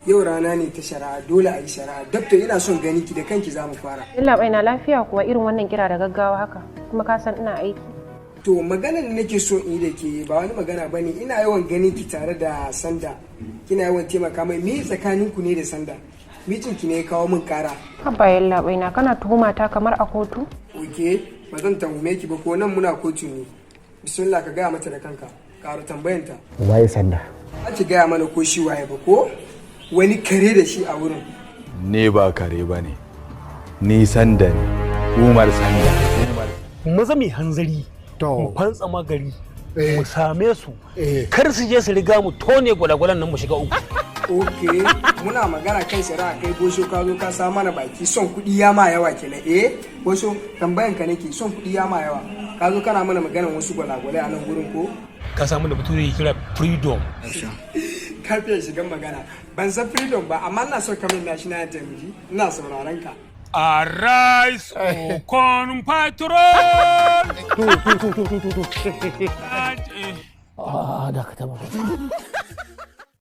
Yau rana ne ta shari'a, dole a yi shari'a. Dokta ina son gani ki da kanki za mu fara. Yalla bai na lafiya kuwa irin wannan kira da gaggawa haka, kuma ka san ina aiki. To maganar da nake so in yi da ke ba wani magana bane, ina yawan ganin ki tare da Sanda. Kina yawan taimaka mai, me tsakanin ku ne da Sanda? Mijin ki ne ya kawo min kara. Haba yalla bai na kana tuhuma ta kamar a kotu? Oke, ba zan tuhume ki ba, ko nan muna kotu ne. Bismillah ka gaya mata da kanka. Ƙara tambayanta. Waye Sanda? Ba ki gaya mana ko shi waye ba ko? Wani kare da shi a wurin. Ne ba kare ba ne, ni Sanda ne, Umar Sanda. Maza mai hanzari, mu fantsama gari, mu same su, kar su je su riga mu tone gwalagwalan nan mu shiga uku. Ok, muna magana kan shari'a kai Bosho ka zo ka sa mana baki son kuɗi ya ma yawa kenan. Bosho tambayan ka nake, son kuɗi ya ma yawa. Ka zo kana mana maganan wasu gwalagwalai a nan gurin ko? Ka samu da bature kira freedom. Kafin shigan magana, ban san freedom ba, amma ina so kamar national anthem ji, ina sauraron ka. Arise, con patrol! Da ka taba.